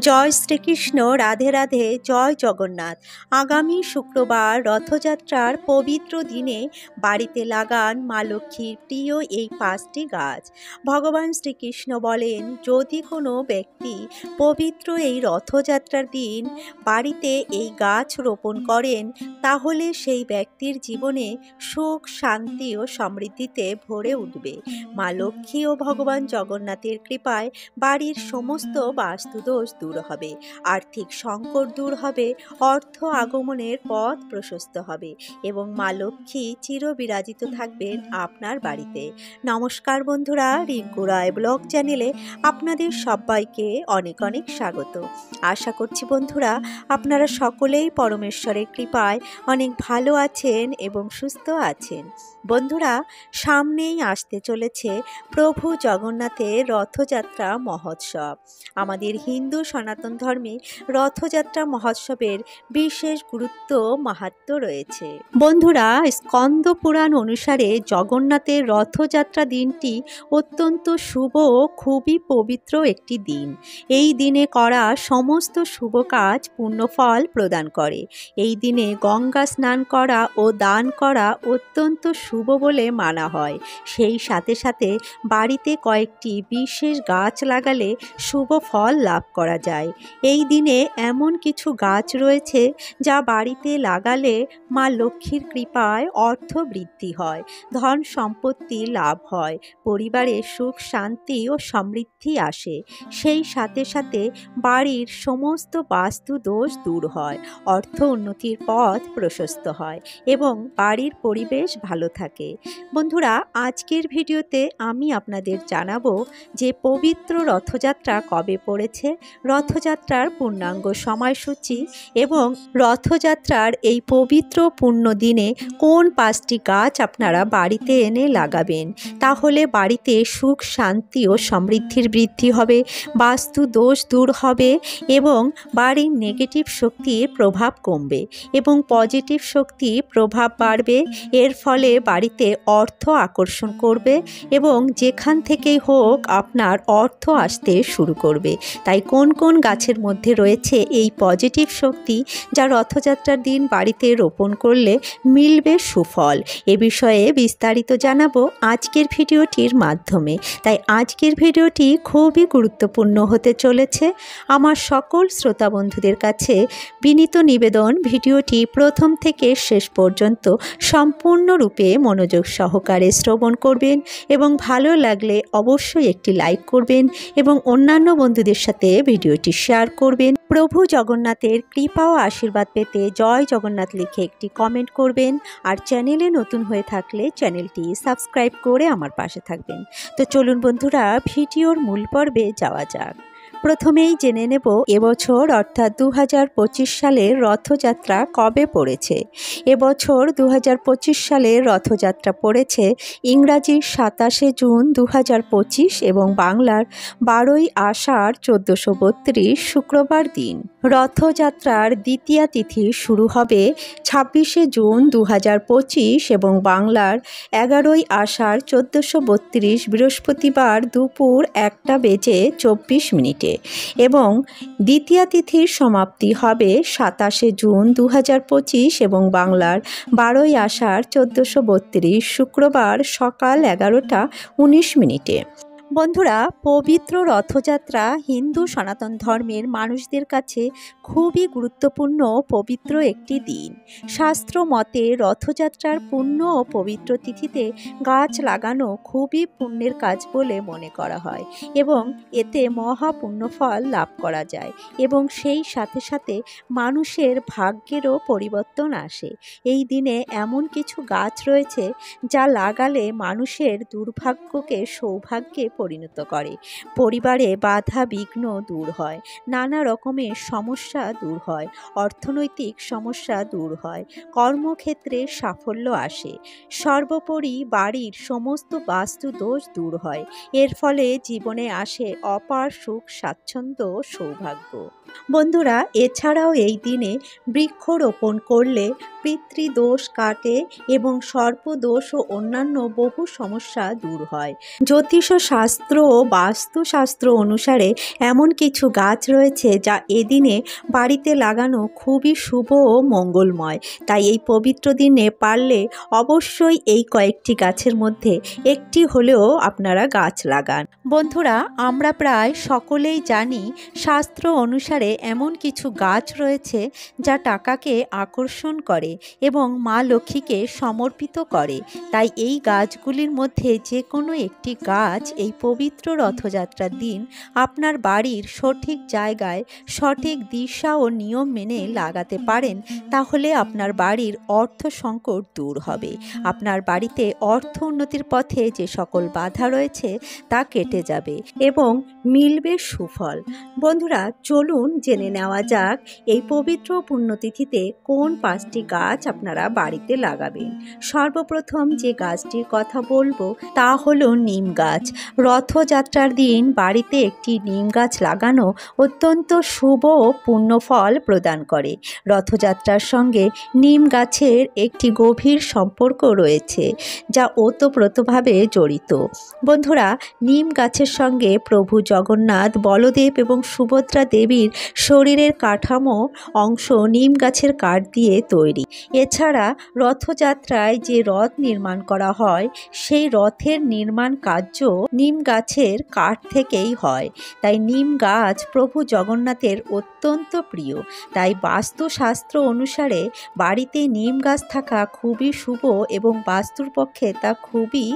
জয় শ্রীকৃষ্ণ, রাধে রাধে, জয় জগন্নাথ। আগামী শুক্রবার রথযাত্রার পবিত্র দিনে বাড়িতে লাগান মা লক্ষ্মীর প্রিয় এই 5টি গাছ। ভগবান শ্রীকৃষ্ণ বলেন, যদি কোনো ব্যক্তি পবিত্র এই রথযাত্রার দিন বাড়িতে এই গাছ রোপণ করেন, তাহলে সেই ব্যক্তির জীবনে সুখ, শান্তি ও সমৃদ্ধিতে ভরে উঠবে। মা লক্ষ্মী ও ভগবান জগন্নাথের কৃপায় বাড়ির সমস্ত বাস্তুদোষ দূর হবে, আর্থিক সংকট দূর হবে, অর্থ আগমনের পথ প্রশস্ত হবে এবং মা লক্ষ্মী চিরবিরাজিত থাকবেন আপনার বাড়িতে। নমস্কার বন্ধুরা, রিঙ্কু রায় ব্লগ চ্যানেলে আপনাদের সবাইকে অনেক অনেক স্বাগত। আশা করছি বন্ধুরা আপনারা সকলেই পরমেশ্বরের কৃপায় অনেক ভালো আছেন এবং সুস্থ আছেন। বন্ধুরা, সামনেই আসতে চলেছে প্রভু জগন্নাথের রথযাত্রা মহোৎসব। আমাদের হিন্দু সনাতন ধর্মে রথযাত্রা মহোৎসবের বিশেষ গুরুত্ব, মাহাত্ম্য রয়েছে। বন্ধুরা, স্কন্দ পুরাণ অনুসারে জগন্নাথের রথযাত্রা দিনটি অত্যন্ত শুভ ও খুবই পবিত্র একটি দিন। এই দিনে করা সমস্ত শুভ কাজ পুণ্যফল প্রদান করে। এই দিনে গঙ্গা স্নান করা ও দান করা অত্যন্ত শুভ বলে মানা হয়। সেই সাথে সাথে বাড়িতে কয়েকটি বিশেষ গাছ লাগালে শুভ ফল লাভ করা যায়। এই দিনে এমন কিছু গাছ রয়েছে যা বাড়িতে লাগালে মা লক্ষ্মীর কৃপায় অর্থ বৃদ্ধি হয়, ধন সম্পত্তি লাভ হয়, পরিবারে সুখ শান্তি ও সমৃদ্ধি আসে। সেই সাথে সাথে বাড়ির সমস্ত বাস্তু দোষ দূর হয়, অর্থ উন্নতির পথ প্রশস্ত হয় এবং বাড়ির পরিবেশ ভালো থাকে। বন্ধুরা, আজকের ভিডিওতে আমি আপনাদের জানাবো যে পবিত্র রথযাত্রা কবে পড়েছে, রথযাত্রার পূর্ণাঙ্গ সময়সূচি এবং রথযাত্রার এই পবিত্র পুণ্য দিনে কোন 5টি গাছ আপনারা বাড়িতে এনে লাগাবেন। তাহলে বাড়িতে সুখ শান্তি ও সমৃদ্ধির বৃদ্ধি হবে, বাস্তু দোষ দূর হবে এবং বাড়ির নেগেটিভ শক্তির প্রভাব কমবে এবং পজিটিভ শক্তির প্রভাব বাড়বে। এর ফলে বাড়িতে অর্থ আকর্ষণ করবে এবং যেখান থেকেই হোক আপনার অর্থ আসতে শুরু করবে। তাই কোন কোন গাছের মধ্যে রয়েছে এই পজিটিভ শক্তি, যা রথযাত্রার দিন বাড়িতে রোপণ করলে মিলবে সুফল, এ বিষয়ে বিস্তারিত জানাবো আজকের ভিডিওটির মাধ্যমে। তাই আজকের ভিডিওটি খুবই গুরুত্বপূর্ণ হতে চলেছে। আমার সকল শ্রোতা বন্ধুদের কাছে বিনীত নিবেদন, ভিডিওটি প্রথম থেকে শেষ পর্যন্ত সম্পূর্ণরূপে মনোযোগ সহকারে শ্রবণ করবেন এবং ভালো লাগলে অবশ্যই একটি লাইক করবেন এবং অন্যান্য বন্ধুদের সাথে ভিডিওটি শেয়ার করবেন। প্রভু জগন্নাথের কৃপা ও আশীর্বাদ পেতে জয় জগন্নাথ লিখে একটি কমেন্ট করবেন আর চ্যানেলে নতুন হয়ে থাকলে চ্যানেলটি সাবস্ক্রাইব করে আমার পাশে থাকবেন। তো চলুন বন্ধুরা, ভিডিওর মূল পর্বে যাওয়া যাক। প্রথমেই জেনে নেব এবছর অর্থাৎ 2025 সালের রথযাত্রা কবে পড়েছে। এবছর 2025 সালের রথযাত্রা পড়েছে ইংরাজি 27শে জুন 2025 এবং বাংলার 12ই আষাঢ় 1432 শুক্রবার দিন। রথযাত্রার দ্বিতীয়া তিথি শুরু হবে 26শে জুন 2025 এবং বাংলার 11ই আষাঢ় 1432 বৃহস্পতিবার দুপুর 1:24 এবং দ্বিতীয়া তিথির সমাপ্তি হবে 27শে জুন 2025 এবং বাংলার 12ই আষাঢ় 1432 শুক্রবার সকাল 11:19। বন্ধুরা, পবিত্র রথযাত্রা হিন্দু সনাতন ধর্মের মানুষদের কাছে খুবই গুরুত্বপূর্ণ পবিত্র একটি দিন। শাস্ত্র মতে রথযাত্রার পুণ্য ও পবিত্র তিথিতে গাছ লাগানো খুবই পুণ্যের কাজ বলে মনে করা হয় এবং এতে মহা পুণ্যফল লাভ করা যায় এবং সেই সাথে সাথে মানুষের ভাগ্যেরও পরিবর্তন আসে। এই দিনে এমন কিছু গাছ রয়েছে যা লাগালে মানুষের দুর্ভাগ্যকে সৌভাগ্যে পরিণত করে, পরিবারে বাধা বিঘ্ন দূর হয়, নানা রকমের সমস্যা দূর হয়, অর্থনৈতিক সমস্যা দূর হয়, কর্মক্ষেত্রে সাফল্য আসে, সর্বোপরি বাড়ির সমস্ত বাস্তু দোষ দূর হয়। এর ফলে জীবনে আসে অপার সুখ, স্বাচ্ছন্দ্য, সৌভাগ্য। বন্ধুরা, এছাড়াও এই দিনে বৃক্ষরোপণ করলে পিতৃদোষ কাটে এবং সর্পদোষ ও অন্যান্য বহু সমস্যা দূর হয়। জ্যোতিষ শাস্ত্র ও বাস্তুশাস্ত্র অনুসারে এমন কিছু গাছ রয়েছে যা এদিনে বাড়িতে লাগানো খুবই শুভ ও মঙ্গলময়। তাই এই পবিত্র দিনে পারলে অবশ্যই এই কয়েকটি গাছের মধ্যে একটি হলেও আপনারা গাছ লাগান। বন্ধুরা, আমরা প্রায় সকলেই জানি শাস্ত্র অনুসারে এমন কিছু গাছ রয়েছে যা টাকাকে আকর্ষণ করে এবং মা লক্ষ্মীকে সমর্পিত করে। তাই এই গাছগুলির মধ্যে যে কোনো একটি গাছ এই পবিত্র রথযাত্রার দিন আপনার বাড়ির সঠিক জায়গায় সঠিক দিশা ও নিয়ম মেনে লাগাতে পারেন, তাহলে আপনার বাড়ির অর্থ সংকট দূর হবে। আপনার বাড়িতে অর্থ উন্নতির পথে যে সকল বাধা রয়েছে তা কেটে যাবে এবং মিলবে সুফল। বন্ধুরা, চলুন জেনে নেওয়া যাক এই পবিত্র পুণ্যতিথিতে কোন 5টি গাছ আপনারা বাড়িতে লাগাবেন। সর্বপ্রথম যে গাছটির কথা বলবো তা হলো নিম গাছ। রথযাত্রার দিন বাড়িতে একটি নিম গাছ লাগানো অত্যন্ত শুভ ও পুণ্য ফল প্রদান করে। রথযাত্রার সঙ্গে নিম গাছের একটি গভীর সম্পর্ক রয়েছে যা ওতপ্রোতভাবে জড়িত। বন্ধুরা, নিম গাছের সঙ্গে প্রভু জগন্নাথ, বলদেব এবং সুভদ্রা দেবীর শরীরের কাঠামো অংশ নিম গাছের কাঠ দিয়ে তৈরি। এছাড়া রথযাত্রায় যে রথ নির্মাণ করা হয় সেই রথের নির্মাণ কার্য নিম গাছের কাঠ থেকেই হয়। তাই নিম গাছ প্রভু জগন্নাথের অত্যন্ত প্রিয়। তাই বাস্তুশাস্ত্র অনুসারে বাড়িতে নিম গাছ থাকা খুবই শুভ এবং বাস্তুর পক্ষে তা খুবই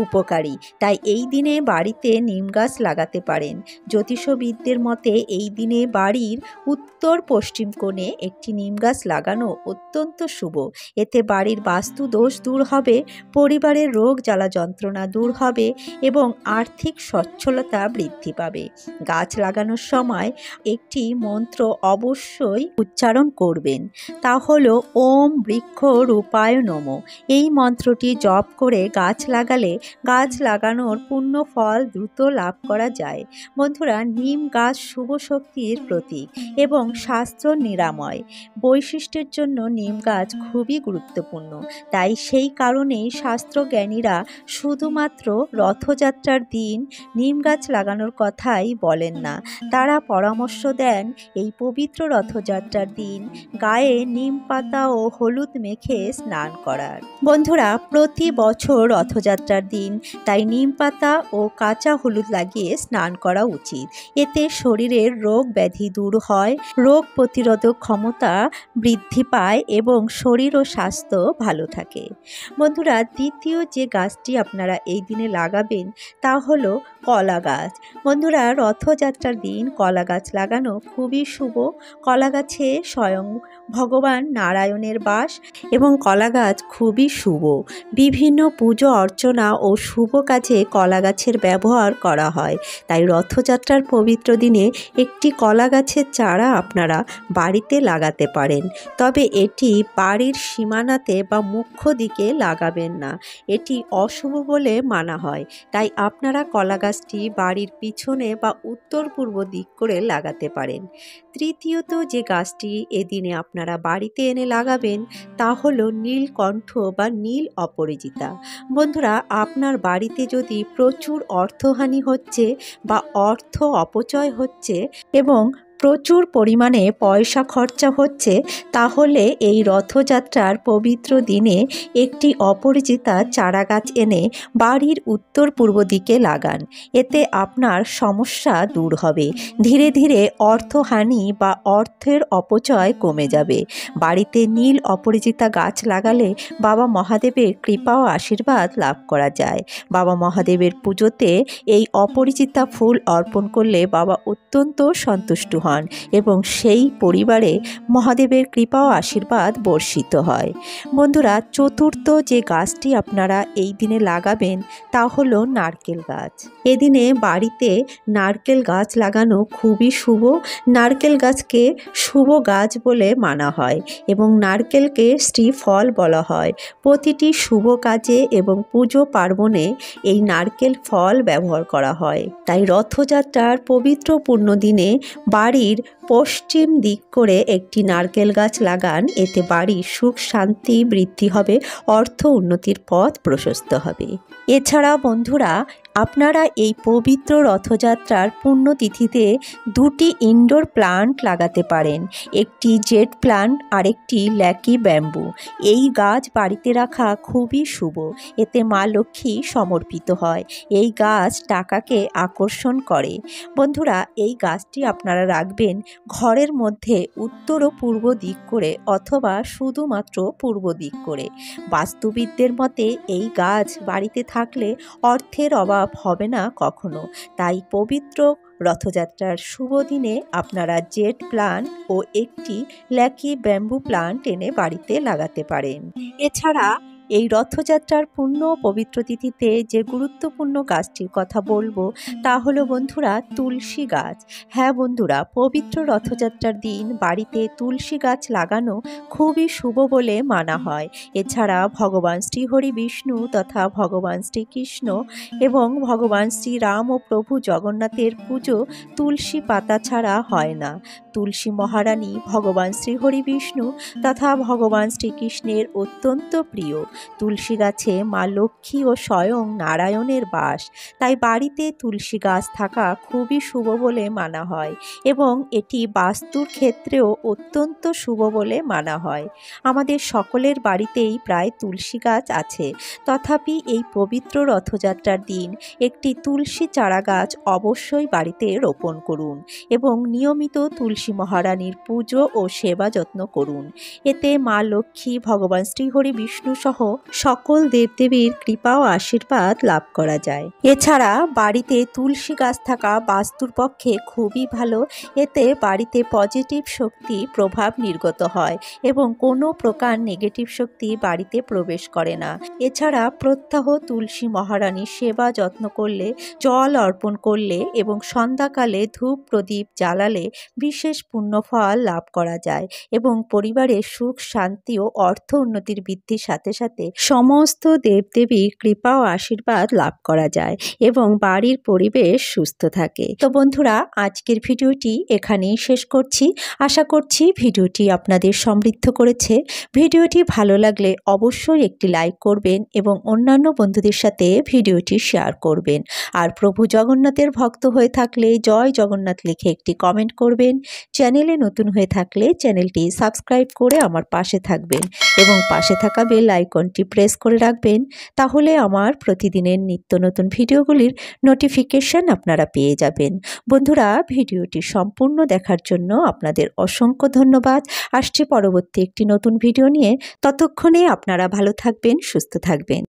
উপকারী। তাই এই দিনে বাড়িতে নিম গাছ লাগাতে পারেন। জ্যোতিষবিদদের মতে এই দিনে বাড়ির উত্তর পশ্চিম কোণে একটি নিম গাছ লাগানো অত্যন্ত শুভ। এতে বাড়ির বাস্তু দোষ দূর হবে, পরিবারের রোগ জ্বালা যন্ত্রণা দূর হবে এবং আর্থিক সচ্ছলতা বৃদ্ধি পাবে। গাছ লাগানোর সময় একটি মন্ত্র অবশ্যই উচ্চারণ করবেন, তা হলো ওম বৃক্ষ রূপায় নমঃ। এই মন্ত্রটি জপ করে গাছ লাগালে গাছ লাগানোর পুণ্য ফল দ্রুত লাভ করা যায়। বন্ধুরা, নিম গাছ শুভ শক্তির প্রতীক এবং শাস্ত্র নিরাময় বৈশিষ্ট্যের জন্য নিম গাছ খুবই গুরুত্বপূর্ণ। তাই সেই কারণেই শাস্ত্রজ্ঞানীরা শুধুমাত্র রথযাত্রার দিন নিম গাছ লাগানোর কথাই বলেন না, তারা পরামর্শ দেন এই পবিত্র রথযাত্রার দিন গায়ে নিম পাতা ও হলুদ মেখে স্নান করার। বন্ধুরা, প্রতি বছর রথযাত্রার দিন তাই নিম পাতা ও কাঁচা হলুদ লাগিয়ে স্নান করা উচিত। এতে শরীরের রোগ ব্যাধি দূর হয়, রোগ প্রতিরোধক ক্ষমতা বৃদ্ধি পায় এবং শরীর ও স্বাস্থ্য ভালো থাকে। বন্ধুরা, দ্বিতীয় যে গাছটি আপনারা এই দিনে লাগাবেন তা হলো কলা গাছ। বন্ধুরা, রথযাত্রার দিন কলা গাছ লাগানো খুবই শুভ। কলা গাছে স্বয়ং ভগবান নারায়ণের বাস এবং কলা গাছ খুবই শুভ। বিভিন্ন পুজো অর্চনা ও শুভ কাজে কলা গাছের ব্যবহার করা হয়। তাই রথযাত্রার পবিত্র দিনে একটি কলা গাছের চারা আপনারা বাড়িতে লাগাতে পারেন। তবে এটি বাড়ির সীমানাতে বা মুখ্য দিকে লাগাবেন না, এটি অশুভ বলে মানা হয়। তাই আপনারা কলা গাছটি বাড়ির পিছনে বা উত্তর পূর্ব দিক করে লাগাতে পারেন। তৃতীয়ত যে গাছটি এদিনে আপনারা বাড়িতে এনে লাগাবেন তা হলো নীলকণ্ঠ বা নীল অপরাজিতা। বন্ধুরা, আপনার বাড়িতে যদি প্রচুর অর্থহানি হচ্ছে বা অর্থ অপচয় হচ্ছে এবং প্রচুর পরিমাণে পয়সা খরচা হচ্ছে, তাহলে এই রথযাত্রার পবিত্র দিনে একটি অপরাজিতা চারা গাছ এনে বাড়ির উত্তর পূর্ব দিকে লাগান। এতে আপনার সমস্যা দূর হবে। ধীরে ধীরে অর্থহানি বা অর্থের অপচয় কমে যাবে। বাড়িতে নীল অপরাজিতা গাছ লাগালে বাবা মহাদেবের কৃপা ও আশীর্বাদ লাভ করা যায়। বাবা মহাদেবের পুজোতে এই অপরাজিতা ফুল অর্পণ করলে বাবা অত্যন্ত সন্তুষ্ট হন এবং সেই পরিবারে মহাদেবের কৃপা ও আশীর্বাদ বর্ষিত হয়। বন্ধুরা, চতুর্থ যে গাছটি আপনারা এই দিনে লাগাবেন তা হলো নারকেল গাছ। এদিনে বাড়িতে নারকেল গাছ লাগানো খুবই শুভ। নারকেল গাছকে শুভ গাছ বলে মানা হয় এবং নারকেলকে শ্রীফল বলা হয়। প্রতিটি শুভ কাজে এবং পুজো পার্বণে এই নারকেল ফল ব্যবহার করা হয়। তাই রথযাত্রার পবিত্র পূর্ণ দিনে বাড়ির পশ্চিম দিক করে একটি নারকেল গাছ লাগান, এতে বাড়ির সুখ শান্তি বৃদ্ধি হবে, অর্থ উন্নতির পথ প্রশস্ত হবে। এছাড়া বন্ধুরা, আপনারা এই পবিত্র রথযাত্রার পুণ্যতিথিতে দুটি ইনডোর প্লান্ট লাগাতে পারেন, একটি জেড প্লান্ট আর একটি ল্যাকি ব্যাম্বু। এই গাছ বাড়িতে রাখা খুবই শুভ, এতে মা লক্ষ্মী সমর্পিত হয়। এই গাছ টাকাকে আকর্ষণ করে। বন্ধুরা, এই গাছটি আপনারা রাখবেন ঘরের মধ্যে উত্তর ও পূর্ব দিক করে অথবা শুধুমাত্র পূর্ব দিক করে। বাস্তুবিদদের মতে এই গাছ বাড়িতে থাকলে অর্থের অভাব হবে না কখনো। তাই পবিত্র রথযাত্রার শুভ দিনে আপনারা জেড প্লান্ট ও একটি ল্যাকি ব্যাম্বু প্লান্ট এনে বাড়িতে লাগাতে পারেন। এছাড়া এই রথযাত্রার পূর্ণ পবিত্র তিথিতে যে গুরুত্বপূর্ণ গাছটির কথা বলবো তা হলো বন্ধুরা তুলসী গাছ। হ্যাঁ বন্ধুরা, পবিত্র রথযাত্রার দিন বাড়িতে তুলসী গাছ লাগানো খুবই শুভ বলে মানা হয়। এছাড়া ভগবান শ্রীহরি বিষ্ণু তথা ভগবান শ্রীকৃষ্ণ এবং ভগবান শ্রীরাম ও প্রভু জগন্নাথের পুজো তুলসী পাতা ছাড়া হয় না। তুলসী মহারানী ভগবান শ্রীহরি বিষ্ণু তথা ভগবান শ্রীকৃষ্ণের অত্যন্ত প্রিয়। তুলসী গাছে মা লক্ষ্মী ও স্বয়ং নারায়ণের বাস, তাই বাড়িতে তুলসী গাছ থাকা খুবই শুভ বলে মানা হয় এবং এটি বাস্তুর ক্ষেত্রেও অত্যন্ত শুভ বলে মানা হয়। আমাদের সকলের বাড়িতেই প্রায় তুলসী গাছ আছে, তথাপি এই পবিত্র রথযাত্রার দিন একটি তুলসী চারা গাছ অবশ্যই বাড়িতে রোপণ করুন এবং নিয়মিত তুলসী মহারানীর পুজো ও সেবা যত্ন করুন। এতে মা লক্ষ্মী, ভগবান শ্রীহরি বিষ্ণু সহ সকল দেবদেবীর কৃপা ও আশীর্বাদ লাভ করা যায়। এছাড়া বাড়িতে তুলসী গাছ থাকা বাস্তুর পক্ষে খুবই ভালো। এতে বাড়িতে পজিটিভ শক্তি প্রভাব নির্গত হয় এবং কোনো প্রকার নেগেটিভ শক্তি বাড়িতে প্রবেশ করে না। এছাড়া প্রত্যহ তুলসী মহারানীর সেবা যত্ন করলে, জল অর্পণ করলে এবং সন্ধ্যাকালে ধূপ প্রদীপ জ্বালালে বিশেষ পুণ্যফল লাভ করা যায় এবং পরিবারের সুখ শান্তি ও অর্থ উন্নতির বৃদ্ধির সাথে সাথে সমস্ত দেবদেবীর কৃপা ও আশীর্বাদ লাভ করা যায় এবং বাড়ির পরিবেশ সুস্থ থাকে। তো বন্ধুরা, আজকের ভিডিওটি এখানেই শেষ করছি। আশা করছি ভিডিওটি আপনাদের সমৃদ্ধ করেছে। ভিডিওটি ভালো লাগলে অবশ্যই একটি লাইক করবেন এবং অন্যান্য বন্ধুদের সাথে ভিডিওটি শেয়ার করবেন। আর প্রভু জগন্নাথের ভক্ত হয়ে থাকলে জয় জগন্নাথ লিখে একটি কমেন্ট করবেন। চ্যানেলে নতুন হয়ে থাকলে চ্যানেলটি সাবস্ক্রাইব করে আমার পাশে থাকবেন এবং পাশে থাকা বেল আইকনটি প্রেস করে রাখবেন। তাহলে আমার প্রতিদিনের নিত্য নতুন ভিডিওগুলির নোটিফিকেশন আপনারা পেয়ে যাবেন। বন্ধুরা, ভিডিওটি সম্পূর্ণ দেখার জন্য আপনাদের অসংখ্য ধন্যবাদ। আসছে পরবর্তী একটি নতুন ভিডিও নিয়ে। ততক্ষণে আপনারা ভালো থাকবেন, সুস্থ থাকবেন।